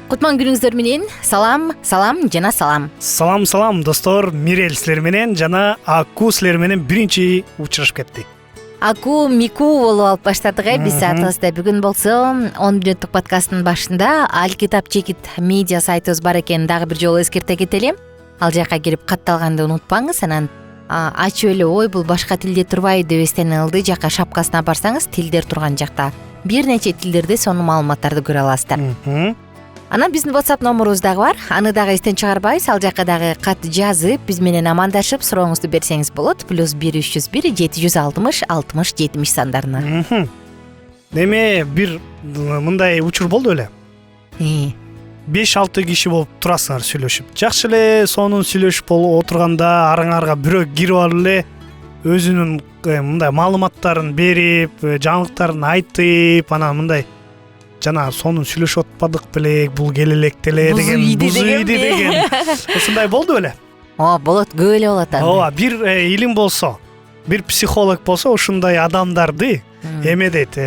Кутман күнүңүздөр менен салам жана салам. Салам достор, Мирел силер менен жана Аку силер менен биринчи учурашып кеттик. Аку Мику болуп алып баштадык биз саатыбызда. Бүгүн болсо 10 мүнөттүк подкасттын башында Алкитап Чекит медиа сайтыбыз бар экенин дагы бир жолу эскерте кетелим. Ал жака кирип катталганды унутпаңыз. Анан ачып эле ой бул башка тилде турбайбы дебестен ылдый жака шапкасына барсаңыз тилдер турган жакта бир нече тилдерде сонун маалыматтарды көрө аласыздар. Анан биздин WhatsApp номурубуз дагы бар. Аны дагы эстен чыгарбайбыз. Ал жака дагы кат жазып, биз менен амандашып, сурооңузду берсеңиз болот. +1 301 760 60 70 сандарына. Эме бир мындай учур болду эле. 5-6 киши болуп турасыңар сүйлөшүп. Жакшы эле сонун сүйлөшүп отурганда араңарга бирөө кирип алып эле өзүнүн мындай маалыматтарын берип, жаңылыктарын айтып, анан мындай жана сонун сүйлөшүп атпадык белек, бул келелектеле деген бузу ийди деген. Ушундай болду беле? Болот, көп эле болот анда. Бир илим болсо, бир психолог болсо ушундай адамдарды эме дейт,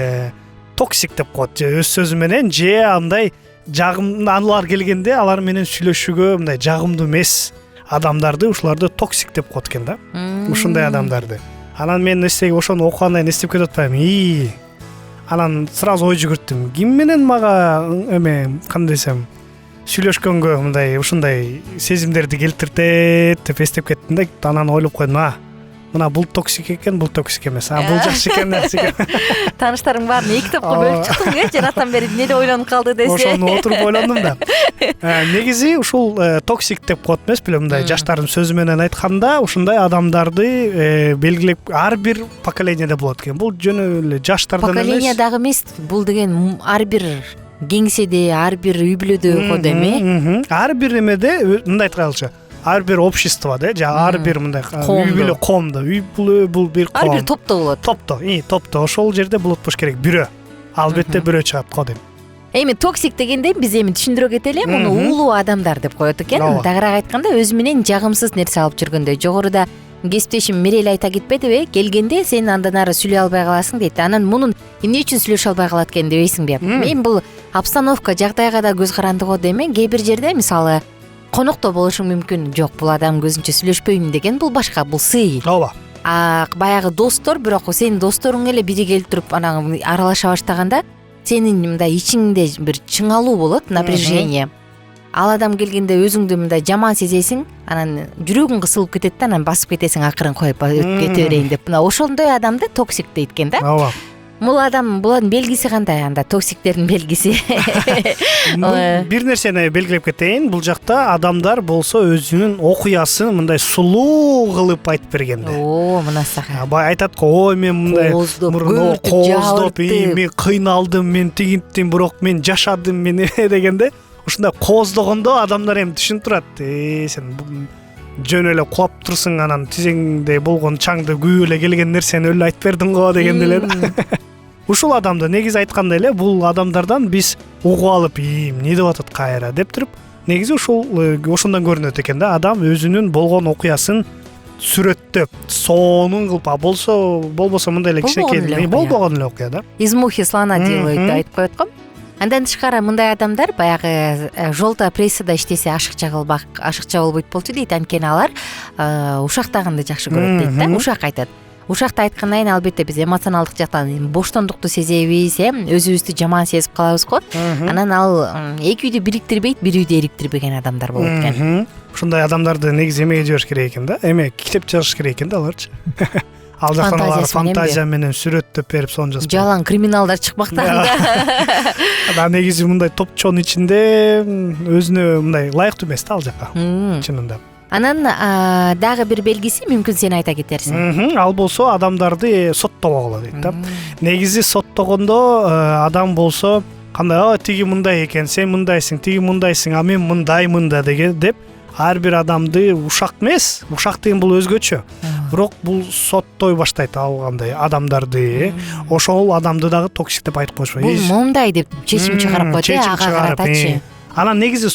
токсик деп коет, же өз сөзү менен, же андай алар келгенде алар менен сүйлөшүүгө мындай жагымдуу эмес адамдарды, ушуларды токсик деп коет экен да. Ушундай адамдарды. Анан мен ошону окуганда эстеп кетип атпайбы. Анан сразу ой жүгүрттүм. Ким менен мага эме кандай десем, сүйлөшкөнгө мындай ушундай сезимдерди келтиртет деп эстеп кеттим да. Анан ойлоп койдум, мына бул токсик экен, бул токсик эмес. Бул жакшы экен. Тааныштарың баарын эки топко бөлүп чыктың, жанатан бери эмне деп ойлонуп калды десе. Ошону отуруп ойлондум да. Негизи ушул токсик деп коет эмес беле, мындай жаштардын сөзү менен айтканда, ушундай адамдарды белгилеп ар бир поколениеде болот экен. Бул жөн эле жаштардан эмес. Поколение дагы эмес, бул деген ар бир кеңседе, ар бир үй бүлөдө койду эми. Ар бир эмеде мындай айткалычы. Ар бир обществода, же ар бир мындай үй бүлө коомдо, үй бүлө бул бир ком. Ар бир топто болот. Топто, ошол жерде болот болуш керек. Бирөө. Албетте бирөө чыгат го дейм. Эми токсик дегенде биз эми түшүндүрө кетели, муну уулуу адамдар деп коет экен. Тагыраак айтканда өзү менен жагымсыз нерсе алып жүргөндө. Жогоруда кесиптешим Мирел айта кетпедиби? Келгенде сен андан ары сүйлөй албай каласың дейт. Анан мунун эмне үчүн сүйлөшө албай калат экен дебейсиңби? Мен бул обстановка, жагдайга да көз каранды го дейм. Кээ бир жерде мисалы конокто болушуң мүмкүн. Жок, бул адам көзүнчө сүйлөшпөйм деген, бул башка, бул сый. Ооба. Баягы достор, бирок сенин досторуң эле бири келип туруп анан аралаша баштаганда сенин мындай ичиңде бир чыңалуу болот, напряжение. Ал адам келгенде өзүңдү мындай жаман сезесиң, анан жүрөгүң кысылып кетет да, анан басып кетесиң, акырын коюп өтүп кете берейин деп. Мына ошондой адамды токсик дейт экен да. Ооба. Булардын белгиси кандай анда, токсиктердин белгиси? Бир нерсени белгилеп кетейин. Бул жакта адамдар болсо өзүнүн окуясын мындай сулуу кылып айтып бергенде. Мына сага. Бай айтат го, ой мен мындай кооздоп, мен кыйналдым, мен тигинттим, бирок мен жашадым, мен дегенде ушундай кооздогондо адамдар эми түшүнүп турат. Сен жөн эле кулап турсуң, анан тизеңде болгон чаңды күйүп эле келген нерсени эле айтып бердиң го дегенде эле. Ушул адамды негизи айтканда эле бул адамдардан биз угуп алып, эмне деп атат кайра деп туруп, негизи ошондон көрүнөт экен да. Адам өзүнүн болгон окуясын сүрөттөп, сонун кылып, болбосо мындай эле кичинекей болбогон эле окуя да. Из мухи слона делают деп айтып коет го. Андан тышкары мындай адамдар баягы желтая прессада иштесе ашыкча болбойт болчу дейт. Анткени алар ушактаганды жакшы көрөт дейт да. Ушак айтат. Ушакта айткандан кийин албетте биз эмоционалдык жактан боштондукту сезебиз, өзүбүздү жаман сезип калабыз го. Анан ал эки үйдү бириктирбейт, бир үйдү эриктирбеген адамдар болот экен. Ушундай адамдарды негизи эмеге жибериш керек экен да. Китеп жазыш керек экен да аларчы. Ал жактан алар фантазия менен сүрөттөп берип сонун жазып. Жалаң криминалдар чыкмактаганда. Негизи мындай топчонун ичинде өзүнө мындай лайыктуу эмес да ал жака. Чынында. Анан дагы бир белгиси мүмкүн сен айта кетерсиң. Ал болсо адамдарды соттогола дейт да. Негизи соттогондо адам болсо кандай, тиги мындай экен, сен мындайсың, тиги мындайсың, мен мындаймын да деген деп ар бир адамды ушак эмес, ушак деген бул өзгөчө. Бирок бул соттой баштайт алгандай адамдарды. Ошол адамды дагы токсик деп айтып коюшпайбы. Бул мындай деп чечим чыгарып коет, ага каратачы. Анан негизи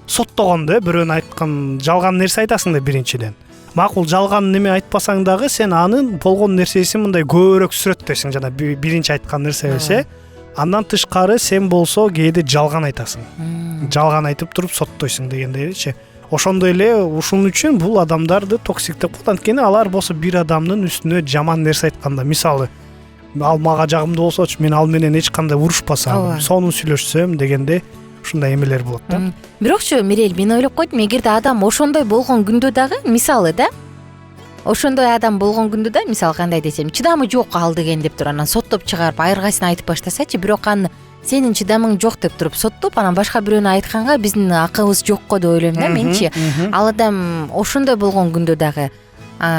соттогондо бирөөнүн айткан жалган нерсе айтасың да биринчиден. Макул жалган неме айтпасаң дагы сен анын болгон нерсесин мындай көбүрөөк сүрөттөйсүң, жана биринчи айткан нерсе Андан тышкары сен болсо кээде жалган айтасың. Жалган айтып туруп соттойсуң дегендейчи. Ошондой эле ушун үчүн бул адамдарды токсик деп коет. Анткени алар болсо бир адамдын үстүнө жаман нерсе айтканда, мисалы, ал мага жагымдуу болсочу, мен ал менен эч кандай урушпасам, сонун сүйлөшсөм дегенде ушундай эмелер болот да. Бирокчу Мирель, мен ойлоп койдум, эгерде адам ошондой болгон күндө дагы, мисалы да, ошондой адам болгон күндө да, мисалы кандай десем, чыдамы жок ал деген деп туруп анан соттоп чыгарып айыргайсын айтып баштасачы, бирок аны сенин чыдамың жок деп туруп соттоп, анан башка бирөөнү айтканга биздин акыбыз жокко деп ойлойм да менчи. Ал адам ошондой болгон күндө дагы,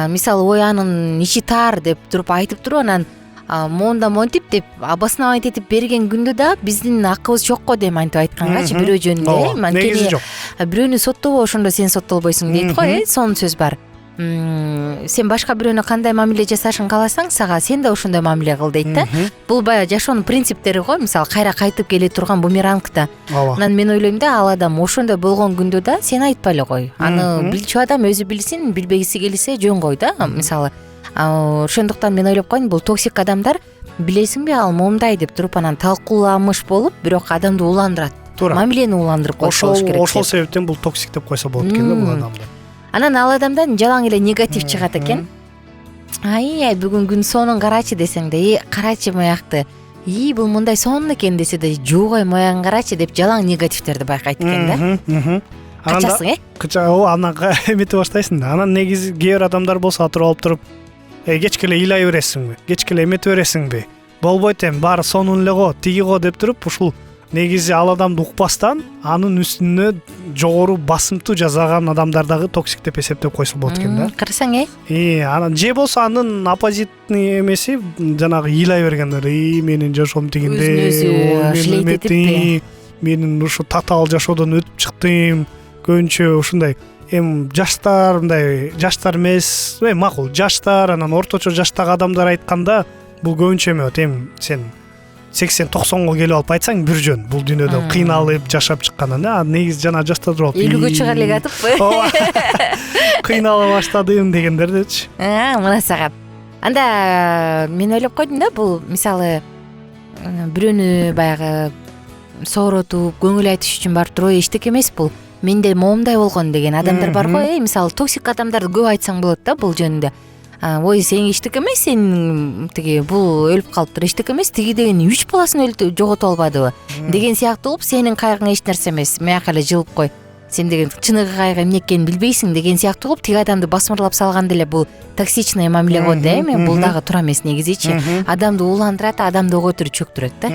мисалы, ой анын ичи таар деп туруп айтып туруп, анан моунда монтип деп обосновать этип берген күндө да биздин акыбыз жокко дейм антип айткангачы бирөө жөнүндө. Негизи жок. Бирөөнү соттобо ошондо сен соттолбойсуң дейт го, сонун сөз бар. Сен башка бирөөнө кандай мамиле жасашын кааласаң, сага сен да ошондой мамиле кыл дейт да. Бул баягы жашоонун принциптери го, мисалы кайра кайтып келе турган бумеранг да. Анан мен ойлойм да, ал адам ошондой болгон күндө да сен айтпай эле кой. Аны билчү адам өзү билсин, билбегиси келсе жөн гой да. Мисалы, ошондуктан мен ойлоп коеюн, бул токсик адамдар, билесиңби, ал момундай деп туруп анан талкууламыш болуп, бирок адамды уландырат. Мамилени уландырып коюш керек. Ошол себептен бул токсик деп койсо болот экен да бул адамды. Анан ал адамдан жалаң эле негатив чыгат экен. Ай, бүгүн күн сонун карачы десең да, карачы моякты. Бул мындай сонун экен десе да, жок моягын карачы деп жалаң негативтерди байкайт экен да. Качасың, анан эметип баштайсың да. Анан негизи кээ бир адамдар болсо отуруп алып туруп, кечке эле ыйлай бересиңби, кечке эле эметип бересиңби, болбойт эми, баары сонун эле го, тиги го деп туруп, ушул негизи ал адамды укпастан анын үстүнө жогору басымтуу жасаган адамдар дагы токсик деп эсептеп койсо болот экен да. Карасаң, анан же болсо анын оппозитный эмеси жанагы ыйлай бергендер, менин жашоом тигиндей, менин ушу татаал жашоодон өтүп чыктым, көбүнчө ушундай эми жаштар, мындай жаштар эмес, макул жаштар, анан орточо жаштагы адамдар айтканда бул көбүнчө эмес, эми сен 80-90го келип алып айтсаң бир жөн, бул дүйнөдө кыйналып жашап чыкканын, негизи жана жаштар туруп 50-гө чыга элек атыппы, кыйнала баштадым дегендердичи. Мына сага. Анда мен ойлоп койдум да, бул мисалы бирөөнү баягы сооротуп, көңүл айтыш үчүн барып туруп, эчтеке эмес бул, менде момундай болгон деген адамдар бар го, мисалы токсик адамдарды көп айтсаң болот да бул жөнүндө. Ой, сен эчтеке эмес, сен тиги бул өлүп калыптыр, эчтеке эмес, тиги деген 3 баласын жогото албадыбы деген сыяктуу кылып, сенин кайгың эч нерсе эмес, маяка эле жылып кой, сен деген чыныгы кайгы эмне экенин билбейсиң деген сыяктуу кылып, тиги адамды басмырлап салганда эле бул токсичный мамиле го да, эми бул дагы туура эмес негизичи. Адамды уландырат, адамды өгөтүрүп чөктүрөт да.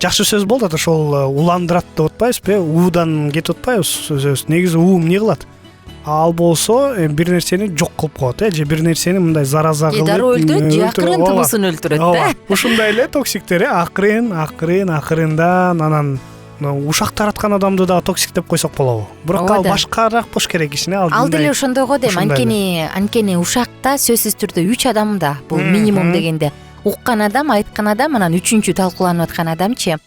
Жакшы сөз болду ата, ошол уландырат деп атпайбызбы, уудан кетип атпайбыз сөзүбүз. Негизи уу эмне кылат? Ал болсо бир нерсени жок кылып коет, же бир нерсени мындай зараза кылып, дароо өлтүрөт, же акырын тумусун өлтүрөт да. Ушундай эле токсиктер акырындан анан ушак тараткан адамды дагы токсик деп койсок болобу? Бирок ал башкараак болуш керек кишине. Ал деле ошондой го дейм. Анткени ушакта сөзсүз түрдө 3 адам да, бул минимум дегенде. Уккан адам, айткан адам, анан үчүнчү талкууланып аткан адамчы.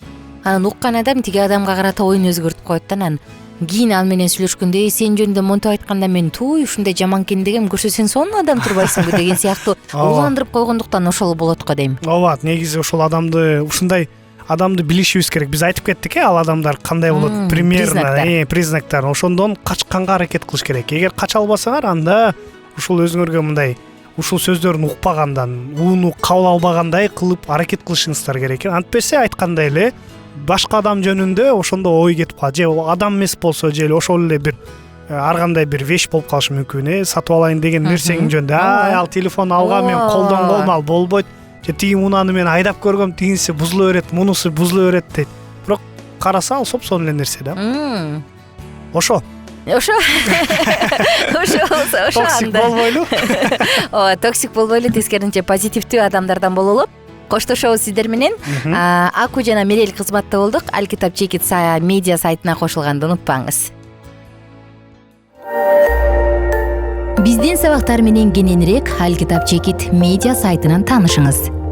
Анан уккан адам тиги адамга карата оюн өзгөртүп коет да, анан кийин ал менен сүйлөшкөндө, сен жөнүндө монтип айтканда мен ушундай жаман экен дегем, көрсө сен сонун адам турбайсыңбы деген сыяктуу уландырып койгондуктан ошол болот го дейм. Ооба, негизи ошол адамды, ушундай адамды билишибиз керек. Биз айтып кеттик, ал адамдар кандай болот, примерно признактар. Ошондон качканга аракет кылыш керек. Эгер кача албасаңар, анда ушул өзүңөргө мындай ушул сөздөрүн укпагандан, ууну кабыл албагандай кылып аракет кылышыңыздар керек. Антпесе айткандай эле башка адам жөнүндө ошондо ой кетип калат. Же адам эмес болсо, же ошол эле бир ар кандай бир вещь болуп калышы мүмкүн. Сатып алайын деген нерсең жөнүндө, ал телефон алган, мен колдонгом, ал болбойт. Же тиги унаны мен айдап көргөм, тигиси бузула берет, мунусу бузула берет дейт. Бирок караса ал сопсонун эле нерсе да. Ошо токсик болбойлу. Ооба, токсик болбойлу, тескерисинче позитивдүү адамдардан бололу. Коштошобуз сиздер менен. Аку жана Мирель кызматта болдук. Алкитап чекит медиа сайтына кошулганды унутпаңыз. Биздин сабактар менен кененирээк Алкитап чекит медиа сайтынан таанышыңыз.